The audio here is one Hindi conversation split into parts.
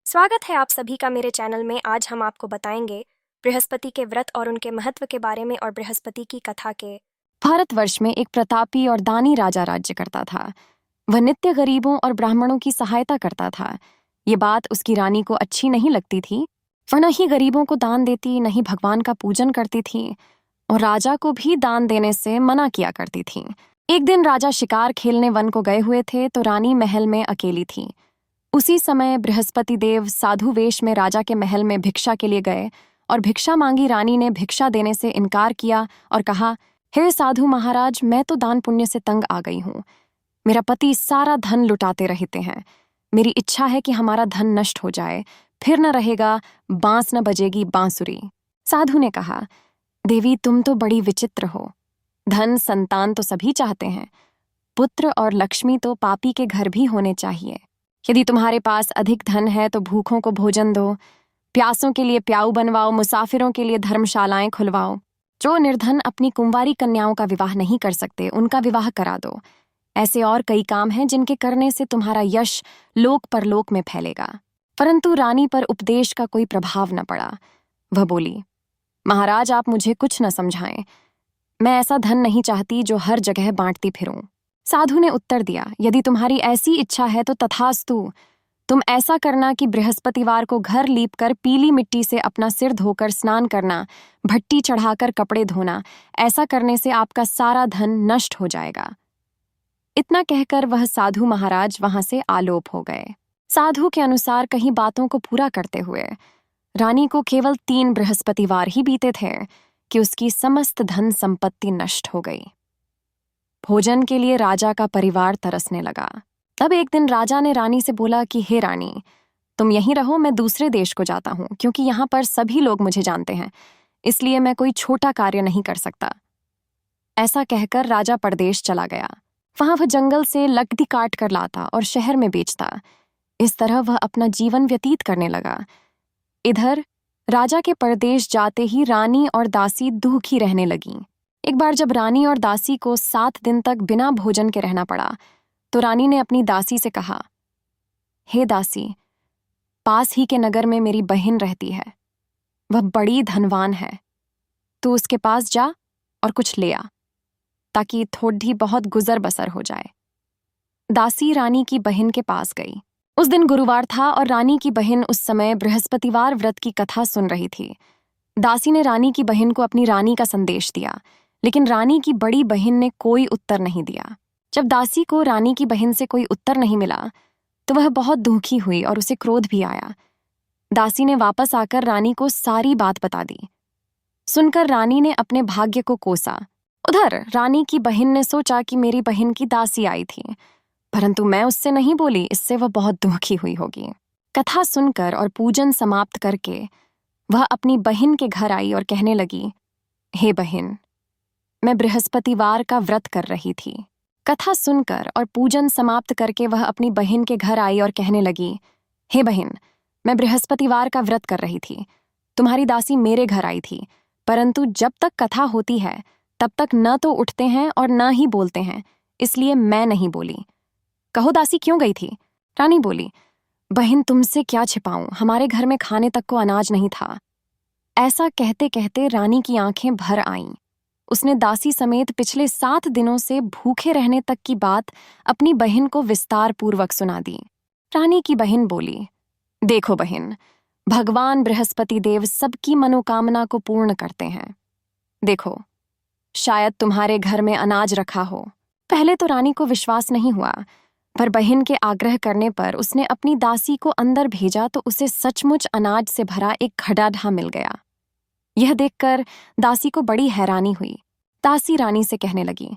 स्वागत है आप सभी का मेरे चैनल में। आज हम आपको बताएंगे बृहस्पति के व्रत और उनके महत्व के बारे में और बृहस्पति की कथा के। भारतवर्ष में एक प्रतापी और दानी राजा राज्य करता था। वह नित्य गरीबों और ब्राह्मणों की सहायता करता था। ये बात उसकी रानी को अच्छी नहीं लगती थी। वह न ही गरीबों को दान देती, न ही भगवान का पूजन करती थी और राजा को भी दान देने से मना किया करती थी। एक दिन राजा शिकार खेलने वन को गए हुए थे तो रानी महल में अकेली थी। उसी समय बृहस्पति देव साधु वेश में राजा के महल में भिक्षा के लिए गए और भिक्षा मांगी रानी ने भिक्षा देने से इनकार किया और कहा, हे साधु महाराज, मैं तो दान पुण्य से तंग आ गई हूँ। मेरा पति सारा धन लुटाते रहते हैं। मेरी इच्छा है कि हमारा धन नष्ट हो जाए, फिर न रहेगा बांस न बजेगी बांसुरी। साधु ने कहा, देवी तुम तो बड़ी विचित्र हो। धन संतान तो सभी चाहते हैं, पुत्र और लक्ष्मी तो पापी के घर भी होने चाहिए। यदि तुम्हारे पास अधिक धन है तो भूखों को भोजन दो, प्यासों के लिए प्याऊ बनवाओ, मुसाफिरों के लिए धर्मशालाएं खुलवाओ। जो निर्धन अपनी कुंवारी कन्याओं का विवाह नहीं कर सकते उनका विवाह करा दो। ऐसे और कई काम हैं जिनके करने से तुम्हारा यश लोक परलोक में फैलेगा। परंतु रानी पर उपदेश का कोई प्रभाव न पड़ा। वह बोली, महाराज आप मुझे कुछ न समझाएं। मैं ऐसा धन नहीं चाहती जो हर जगह बांटती फिरूं। साधु ने उत्तर दिया, यदि तुम्हारी ऐसी इच्छा है तो तथास्तु। तुम ऐसा करना कि बृहस्पतिवार को घर लीपकर पीली मिट्टी से अपना सिर धोकर स्नान करना, भट्टी चढ़ाकर कपड़े धोना। ऐसा करने से आपका सारा धन नष्ट हो जाएगा। इतना कहकर वह साधु महाराज वहां से आलोप हो गए। साधु के अनुसार कहीं बातों को पूरा करते हुए रानी को केवल 3 बृहस्पतिवार ही बीते थे कि उसकी समस्त धन संपत्ति नष्ट हो गई। भोजन के लिए राजा का परिवार तरसने लगा। तब एक दिन राजा ने रानी से बोला कि हे रानी, तुम यहीं रहो, मैं दूसरे देश को जाता हूं, क्योंकि यहाँ पर सभी लोग मुझे जानते हैं, इसलिए मैं कोई छोटा कार्य नहीं कर सकता। ऐसा कहकर राजा परदेश चला गया। वहां वह जंगल से लकड़ी काट कर लाता और शहर में बेचता। इस तरह वह अपना जीवन व्यतीत करने लगा। इधर राजा के परदेश जाते ही रानी और दासी दुखी रहने लगीं। एक बार जब रानी और दासी को 7 दिन तक बिना भोजन के रहना पड़ा तो रानी ने अपनी दासी से कहा, हे दासी, पास ही के नगर में मेरी बहन रहती है। वह बड़ी धनवान है। तू उसके पास जा और कुछ ले आ, ताकि थोड़ी बहुत गुजर बसर हो जाए। दासी रानी की बहन के पास गई। उस दिन गुरुवार था और रानी की बहन उस समय बृहस्पतिवार व्रत की कथा सुन रही थी। दासी ने रानी की बहन को अपनी रानी का संदेश दिया, लेकिन रानी की बड़ी बहन ने कोई उत्तर नहीं दिया। जब दासी को रानी की बहन से कोई उत्तर नहीं मिला तो वह बहुत दुखी हुई और उसे क्रोध भी आया। दासी ने वापस आकर रानी को सारी बात बता दी। सुनकर रानी ने अपने भाग्य को कोसा। उधर रानी की बहन ने सोचा कि मेरी बहन की दासी आई थी, परंतु मैं उससे नहीं बोली, इससे वह बहुत दुखी हुई होगी। कथा सुनकर और पूजन समाप्त करके वह अपनी बहन के घर आई और कहने लगी, हे बहन, मैं बृहस्पतिवार का व्रत कर रही थी। कथा सुनकर और पूजन समाप्त करके वह अपनी बहन के घर आई और कहने लगी, हे बहन, मैं बृहस्पतिवार का व्रत कर रही थी। तुम्हारी दासी मेरे घर आई थी, परंतु जब तक कथा होती है तब तक न तो उठते हैं और न ही बोलते हैं, इसलिए मैं नहीं बोली। कहो दासी क्यों गई थी? रानी बोली, बहन तुमसे क्या छिपाऊं, हमारे घर में खाने तक को अनाज नहीं था। ऐसा कहते कहते रानी की आंखें भर आईं। उसने दासी समेत पिछले 7 दिनों से भूखे रहने तक की बात अपनी बहन को विस्तार पूर्वक सुना दी। रानी की बहन बोली, देखो बहन, भगवान बृहस्पति देव सबकी मनोकामना को पूर्ण करते हैं। देखो, शायद तुम्हारे घर में अनाज रखा हो। पहले तो रानी को विश्वास नहीं हुआ, पर बहन के आग्रह करने पर उसने अपनी दासी को अंदर भेजा तो उसे सचमुच अनाज से भरा एक घड़ा मिल गया। यह देखकर दासी को बड़ी हैरानी हुई। दासी रानी से कहने लगी,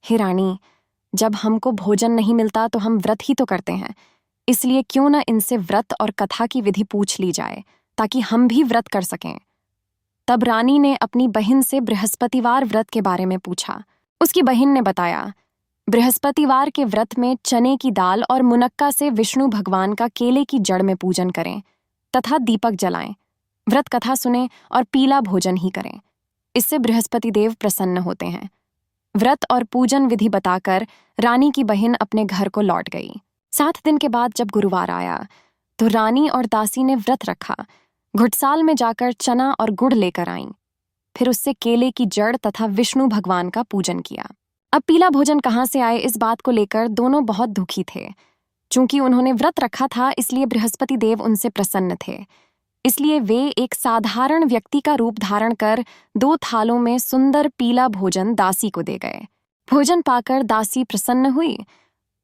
हे रानी, जब हमको भोजन नहीं मिलता तो हम व्रत ही तो करते हैं, इसलिए क्यों न इनसे व्रत और कथा की विधि पूछ ली जाए ताकि हम भी व्रत कर सकें। तब रानी ने अपनी बहन से बृहस्पतिवार व्रत के बारे में पूछा। उसकी बहन ने बताया, बृहस्पतिवार के व्रत में चने की दाल और मुनक्का से विष्णु भगवान का केले की जड़ में पूजन करें तथा दीपक जलाएं, व्रत कथा सुनें और पीला भोजन ही करें। इससे बृहस्पति देव प्रसन्न होते हैं। व्रत और पूजन विधि बताकर रानी की बहन अपने घर को लौट गई। 7 दिन के बाद जब गुरुवार आया तो रानी और दासी ने व्रत रखा, घुटसाल में जाकर चना और गुड़ लेकर आईं। फिर उससे केले की जड़ तथा विष्णु भगवान का पूजन किया। अब पीला भोजन कहाँ से आए, इस बात को लेकर दोनों बहुत दुखी थे। चूंकि उन्होंने व्रत रखा था, इसलिए बृहस्पति देव उनसे प्रसन्न थे। इसलिए वे एक साधारण व्यक्ति का रूप धारण कर 2 थालों में सुंदर पीला भोजन दासी को दे गए। भोजन पाकर दासी प्रसन्न हुई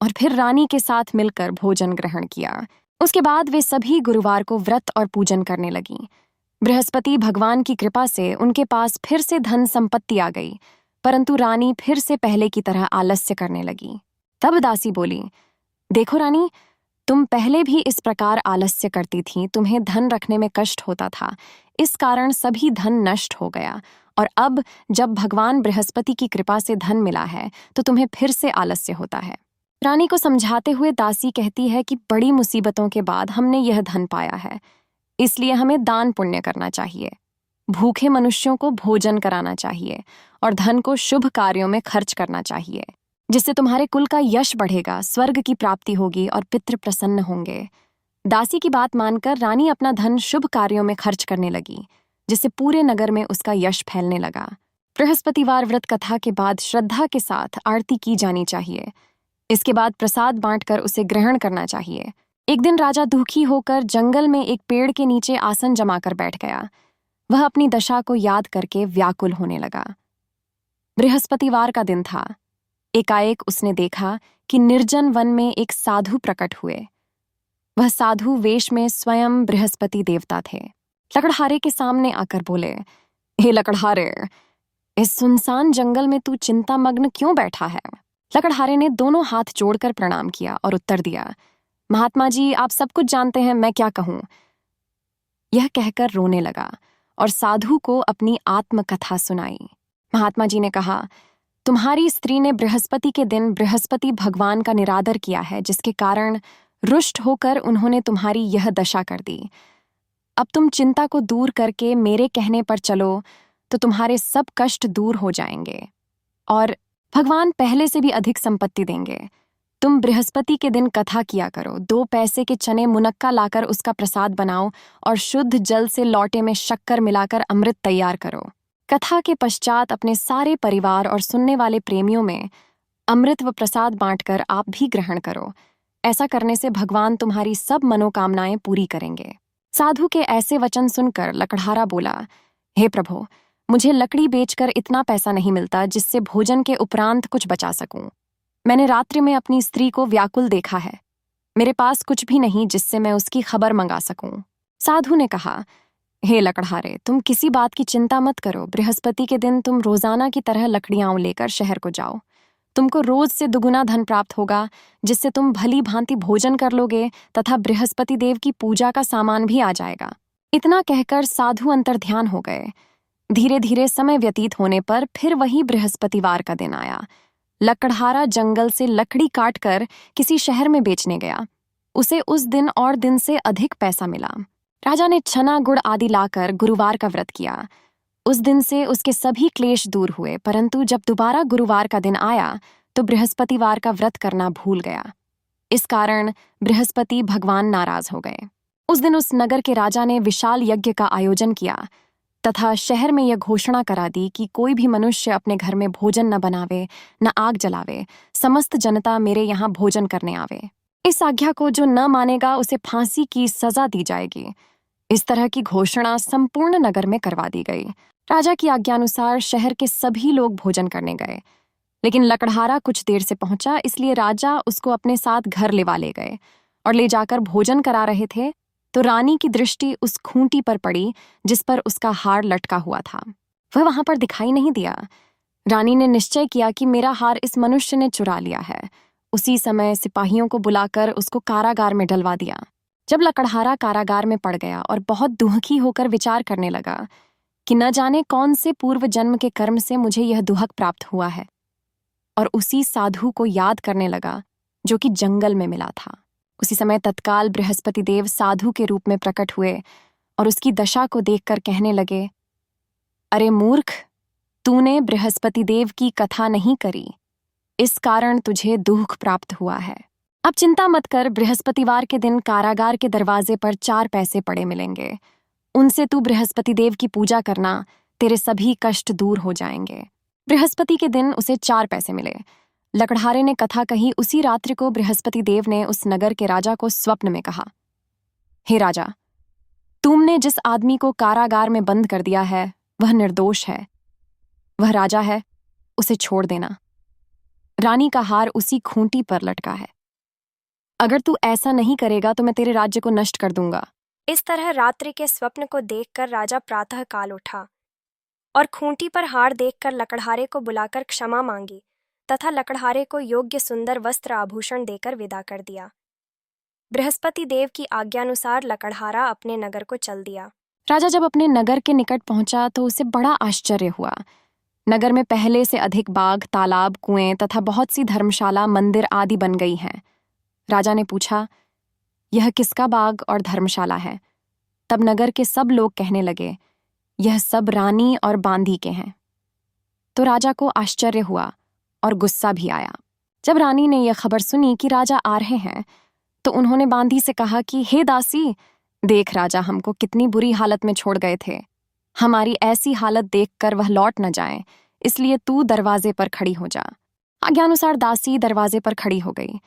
और फिर रानी के साथ मिलकर भोजन ग्रहण किया। उसके बाद वे सभी गुरुवार को व्रत और पूजन करने लगीं। बृहस्पति भगवान की कृपा से उनके पास फिर से धन संपत्ति आ गई, परंतु रानी फिर से पहले की तरह आलस्य करने लगी। तब दासी बोली, देखो रानी, तुम पहले भी इस प्रकार आलस्य करती थीं, तुम्हें धन रखने में कष्ट होता था, इस कारण सभी धन नष्ट हो गया, और अब जब भगवान बृहस्पति की कृपा से धन मिला है तो तुम्हें फिर से आलस्य होता है। रानी को समझाते हुए दासी कहती है कि बड़ी मुसीबतों के बाद हमने यह धन पाया है, इसलिए हमें दान पुण्य करना चाहिए, भूखे मनुष्यों को भोजन कराना चाहिए और धन को शुभ कार्यों में खर्च करना चाहिए, जिससे तुम्हारे कुल का यश बढ़ेगा, स्वर्ग की प्राप्ति होगी और पितृ प्रसन्न होंगे। दासी की बात मानकर रानी अपना धन शुभ कार्यों में खर्च करने लगी, जिससे पूरे नगर में उसका यश फैलने लगा। बृहस्पतिवार व्रत कथा के बाद श्रद्धा के साथ आरती की जानी चाहिए। इसके बाद प्रसाद बांटकर उसे ग्रहण करना चाहिए। एक दिन राजा दुखी होकर जंगल में एक पेड़ के नीचे आसन जमाकर बैठ गया। वह अपनी दशा को याद करके व्याकुल होने लगा। बृहस्पतिवार का दिन था। एकाएक उसने देखा कि निर्जन वन में एक साधु प्रकट हुए। वह साधु वेश में स्वयं बृहस्पति देवता थे। लकड़हारे के सामने आकर बोले, हे लकड़हारे, इस सुनसान जंगल में तू चिंतामग्न क्यों बैठा है? लकड़हारे ने दोनों हाथ जोड़कर प्रणाम किया और उत्तर दिया, महात्मा जी, आप सब कुछ जानते हैं, मैं क्या कहूं? यह कहकर रोने लगा और साधु को अपनी आत्मकथा सुनाई। महात्मा जी ने कहा, तुम्हारी स्त्री ने बृहस्पति के दिन बृहस्पति भगवान का निरादर किया है, जिसके कारण रुष्ट होकर उन्होंने तुम्हारी यह दशा कर दी। अब तुम चिंता को दूर करके मेरे कहने पर चलो तो तुम्हारे सब कष्ट दूर हो जाएंगे और भगवान पहले से भी अधिक संपत्ति देंगे। तुम बृहस्पति के दिन कथा किया करो, 2 पैसे के चने मुनक्का लाकर उसका प्रसाद बनाओ और शुद्ध जल से लौटे में शक्कर मिलाकर अमृत तैयार करो। कथा के पश्चात अपने सारे परिवार और सुनने वाले प्रेमियों में अमृत व प्रसाद बांटकर आप भी ग्रहण करो। ऐसा करने से भगवान तुम्हारी सब मनोकामनाएं पूरी करेंगे। साधु के ऐसे वचन सुनकर लकड़हारा बोला, हे प्रभु, मुझे लकड़ी बेचकर इतना पैसा नहीं मिलता जिससे भोजन के उपरांत कुछ बचा सकूं। मैंने रात्रि में अपनी स्त्री को व्याकुल देखा है। मेरे पास कुछ भी नहीं जिससे मैं उसकी खबर मंगा सकूं। साधु ने कहा, हे लकड़हारे, तुम किसी बात की चिंता मत करो। बृहस्पति के दिन तुम रोजाना की तरह लकड़ियां लेकर शहर को जाओ। तुमको रोज से दुगुना धन प्राप्त होगा, जिससे तुम भली भांति भोजन कर लोगे तथा बृहस्पति देव की पूजा का सामान भी आ जाएगा। इतना कहकर साधु अंतर्ध्यान हो गए। धीरे धीरे समय व्यतीत होने पर फिर वही बृहस्पतिवार का दिन आया। लकड़हारा जंगल से लकड़ी काटकर किसी शहर में बेचने गया। उसे उस दिन और दिन से अधिक पैसा मिला। राजा ने चना गुड़ आदि लाकर गुरुवार का व्रत किया। उस दिन से उसके सभी क्लेश दूर हुए, परंतु जब दोबारा गुरुवार का दिन आया तो बृहस्पतिवार का व्रत करना भूल गया। इस कारण बृहस्पति भगवान नाराज हो गए। उस दिन उस नगर के राजा ने विशाल यज्ञ का आयोजन किया तथा शहर में यह घोषणा करा दी कि कोई भी मनुष्य अपने घर में भोजन न बनावे, न आग जलावे, समस्त जनता मेरे यहाँ भोजन करने आवे। इस आज्ञा को जो न मानेगा उसे फांसी की सजा दी जाएगी। इस तरह की घोषणा संपूर्ण नगर में करवा दी गई। राजा की आज्ञानुसार शहर के सभी लोग भोजन करने गए, लेकिन लकड़हारा कुछ देर से पहुंचा, इसलिए राजा उसको अपने साथ घर लेवा ले गए और ले जाकर भोजन करा रहे थे तो रानी की दृष्टि उस खूंटी पर पड़ी जिस पर उसका हार लटका हुआ था। वह वहां पर दिखाई नहीं दिया। रानी ने निश्चय किया कि मेरा हार इस मनुष्य ने चुरा लिया है। उसी समय सिपाहियों को बुलाकर उसको कारागार में डलवा दिया। जब लकड़हारा कारागार में पड़ गया और बहुत दुखी होकर विचार करने लगा कि न जाने कौन से पूर्व जन्म के कर्म से मुझे यह दुहक प्राप्त हुआ है, और उसी साधु को याद करने लगा जो कि जंगल में मिला था। उसी समय तत्काल बृहस्पति देव साधु के रूप में प्रकट हुए और उसकी दशा को देखकर कहने लगे, अरे मूर्ख, तूने बृहस्पति देव की कथा नहीं करी, इस कारण तुझे दुख प्राप्त हुआ है। अब चिंता मत कर, बृहस्पतिवार के दिन कारागार के दरवाजे पर 4 पैसे पड़े मिलेंगे। उनसे तू बृहस्पति देव की पूजा करना, तेरे सभी कष्ट दूर हो जाएंगे। बृहस्पति के दिन उसे 4 पैसे मिले। लकड़हारे ने कथा कही उसी रात्रि को बृहस्पति देव ने उस नगर के राजा को स्वप्न में कहा, हे राजा, तुमने जिस आदमी को कारागार में बंद कर दिया है वह निर्दोष है, वह राजा है, उसे छोड़ देना। रानी का हार उसी खूंटी पर लटका है। अगर तू ऐसा नहीं करेगा तो मैं तेरे राज्य को नष्ट कर दूंगा। इस तरह रात्रि के स्वप्न को देखकर राजा प्रातः काल उठा और खूंटी पर हार देखकर लकड़हारे को बुलाकर क्षमा मांगी तथा लकड़हारे को योग्य सुंदर वस्त्र आभूषण देकर विदा कर दिया। बृहस्पति देव की आज्ञानुसार लकड़हारा अपने नगर को चल दिया। राजा जब अपने नगर के निकट पहुंचा तो उसे बड़ा आश्चर्य हुआ। नगर में पहले से अधिक बाग, तालाब, कुएं तथा बहुत सी धर्मशाला, मंदिर आदि बन गई हैं। राजा ने पूछा, यह किसका बाग और धर्मशाला है? तब नगर के सब लोग कहने लगे, यह सब रानी और बांदी के हैं। तो राजा को आश्चर्य हुआ और गुस्सा भी आया। जब रानी ने यह खबर सुनी कि राजा आ रहे हैं तो उन्होंने बांदी से कहा कि हे दासी, देख राजा हमको कितनी बुरी हालत में छोड़ गए थे। हमारी ऐसी हालत देखकर वह लौट न जाए, इसलिए तू दरवाजे पर खड़ी हो जा। आज्ञानुसार दासी दरवाजे पर खड़ी हो गई।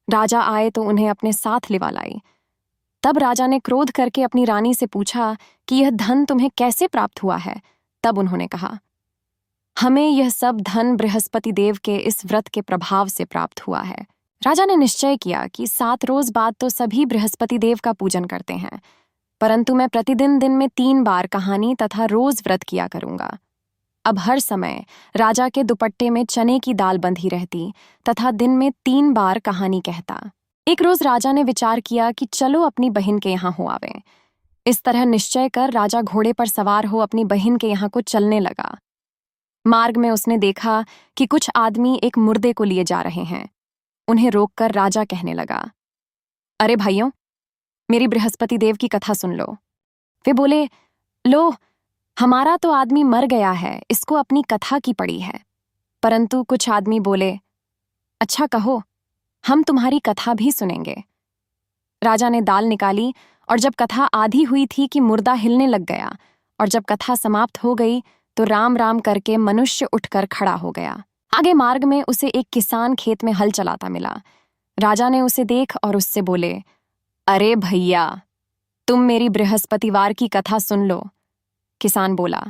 राजा आए तो उन्हें अपने साथ लिवा लाई। तब राजा ने क्रोध करके अपनी रानी से पूछा कि यह धन तुम्हें कैसे प्राप्त हुआ है? तब उन्होंने कहा, हमें यह सब धन बृहस्पति देव के इस व्रत के प्रभाव से प्राप्त हुआ है। राजा ने निश्चय किया कि 7 रोज बाद तो सभी बृहस्पति देव का पूजन करते हैं, परंतु मैं प्रतिदिन दिन में 3 बार कहानी तथा रोज व्रत किया करूंगा। अब हर समय राजा के दुपट्टे में चने की दाल बंधी रहती तथा दिन में 3 बार कहानी कहता। एक रोज राजा ने विचार किया कि चलो अपनी बहन के यहाँ हो आवें। इस तरह निश्चय कर राजा घोड़े पर सवार हो अपनी बहन के यहाँ को चलने लगा। मार्ग में उसने देखा कि कुछ आदमी एक मुर्दे को लिए जा रहे हैं। उन्हें रोककर राजा कहने लगा, अरे भाइयों, मेरी बृहस्पति देव की कथा सुन लो। वे बोले, लो, हमारा तो आदमी मर गया है, इसको अपनी कथा की पड़ी है। परंतु कुछ आदमी बोले, अच्छा कहो, हम तुम्हारी कथा भी सुनेंगे। राजा ने दाल निकाली और जब कथा आधी हुई थी कि मुर्दा हिलने लग गया, और जब कथा समाप्त हो गई तो राम राम करके मनुष्य उठकर खड़ा हो गया। आगे मार्ग में उसे एक किसान खेत में हल चलाता मिला। राजा ने उसे देख और उससे बोले, अरे भैया, तुम मेरी बृहस्पतिवार की कथा सुन लो। किसान बोला,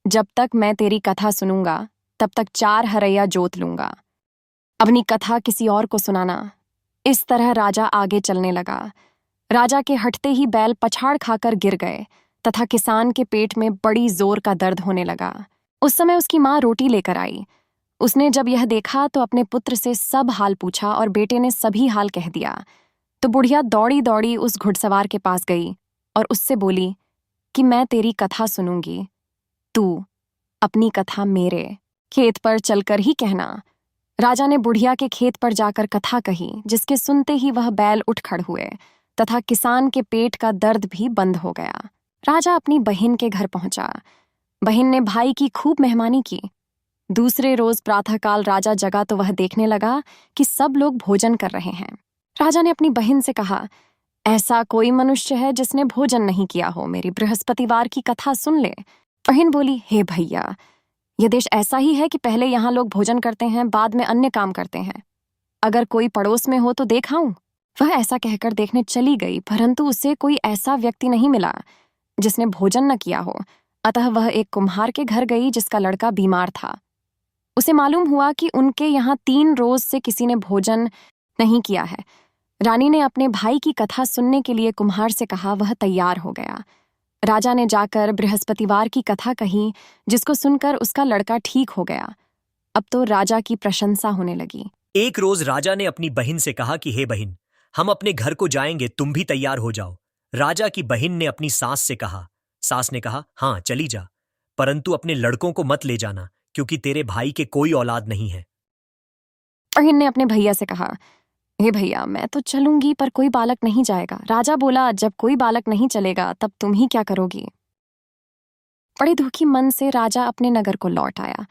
जब तक मैं तेरी कथा सुनूंगा तब तक 4 हरैया जोत लूंगा। अपनी कथा किसी और को सुनाना। इस तरह राजा आगे चलने लगा। राजा के हटते ही बैल पछाड़ खाकर गिर गए तथा किसान के पेट में बड़ी जोर का दर्द होने लगा। उस समय उसकी माँ रोटी लेकर आई। उसने जब यह देखा तो अपने पुत्र से सब हाल पूछा और बेटे ने सभी हाल कह दिया। तो बुढ़िया दौड़ी दौड़ी उस घुड़सवार के पास गई और उससे बोली कि मैं तेरी कथा सुनूंगी, तू अपनी कथा मेरे खेत पर चलकर ही कहना। राजा ने बुढ़िया के खेत पर जाकर कथा कही, जिसके सुनते ही वह बैल उठ खड़ हुए तथा किसान के पेट का दर्द भी बंद हो गया। राजा अपनी बहन के घर पहुंचा। बहन ने भाई की खूब मेहमानी की। दूसरे रोज प्रातःकाल राजा जगा तो वह देखने लगा कि सब लोग भोजन कर रहे हैं। राजा ने अपनी बहन से कहा, ऐसा कोई मनुष्य है जिसने भोजन नहीं किया हो, मेरी बृहस्पतिवार की कथा सुन ले। बहन बोली, हे भैया, यह देश ऐसा ही है कि पहले यहाँ लोग भोजन करते हैं, बाद में अन्य काम करते हैं। अगर कोई पड़ोस में हो तो देख आऊं। वह ऐसा कहकर देखने चली गई, परंतु उसे कोई ऐसा व्यक्ति नहीं मिला जिसने भोजन न किया हो। अतः वह एक कुम्हार के घर गई जिसका लड़का बीमार था। उसे मालूम हुआ कि उनके यहाँ 3 रोज से किसी ने भोजन नहीं किया है। रानी ने अपने भाई की कथा सुनने के लिए कुम्हार से कहा। वह तैयार हो गया। राजा ने जाकर बृहस्पतिवार की कथा कही, जिसको सुनकर उसका लड़का ठीक हो गया। अब तो राजा की प्रशंसा होने लगी। एक रोज राजा ने अपनी बहन से कहा कि हे बहन, हम अपने घर को जाएंगे, तुम भी तैयार हो जाओ। राजा की बहन ने अपनी सास से कहा। सास ने कहा, हाँ चली जा, परंतु अपने लड़कों को मत ले जाना, क्योंकि तेरे भाई के कोई औलाद नहीं है। बहन ने अपने भैया से कहा, हे भैया, मैं तो चलूंगी पर कोई बालक नहीं जाएगा। राजा बोला, जब कोई बालक नहीं चलेगा तब तुम ही क्या करोगी। बड़े दुखी मन से राजा अपने नगर को लौट आया।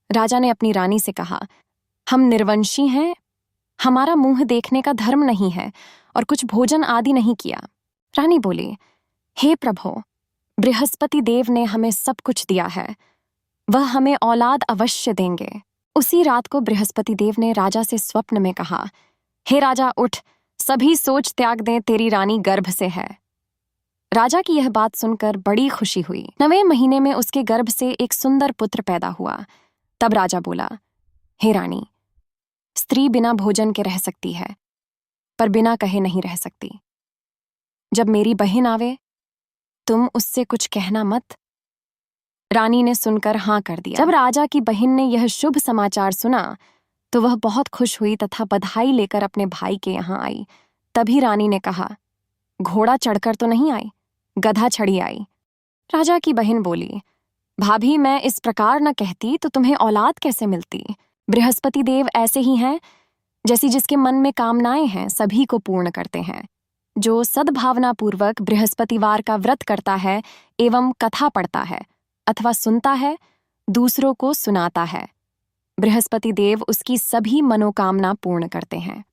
राजा ने अपनी रानी से कहा, हम निर्वंशी हैं, हमारा मुंह देखने का धर्म नहीं है और कुछ भोजन आदि नहीं किया। रानी बोली, हे प्रभु, बृहस्पति देव ने हमें सब कुछ दिया है, वह हमें औलाद अवश्य देंगे। उसी रात को बृहस्पति देव ने राजा से स्वप्न में कहा, हे राजा उठ, सभी सोच त्याग दें, तेरी रानी गर्भ से है। राजा की यह बात सुनकर बड़ी खुशी हुई। 9वें महीने में उसके गर्भ से एक सुंदर पुत्र पैदा हुआ। तब राजा बोला, हे रानी, स्त्री बिना भोजन के रह सकती है, पर बिना कहे नहीं रह सकती। जब मेरी बहन आवे, तुम उससे कुछ कहना मत। रानी ने सुनकर हाँ कर दिया। जब राजा की बहन ने यह शुभ समाचार सुना तो वह बहुत खुश हुई तथा बधाई लेकर अपने भाई के यहाँ आई। तभी रानी ने कहा, घोड़ा चढ़कर तो नहीं आई, गधा चढ़ी आई। राजा की बहन बोली, भाभी, मैं इस प्रकार न कहती तो तुम्हें औलाद कैसे मिलती? बृहस्पति देव ऐसे ही हैं, जैसी जिसके मन में कामनाएं हैं सभी को पूर्ण करते हैं। जो सद्भावना पूर्वक बृहस्पतिवार का व्रत करता है एवं कथा पढ़ता है अथवा सुनता है, दूसरों को सुनाता है, बृहस्पति देव उसकी सभी मनोकामना पूर्ण करते हैं।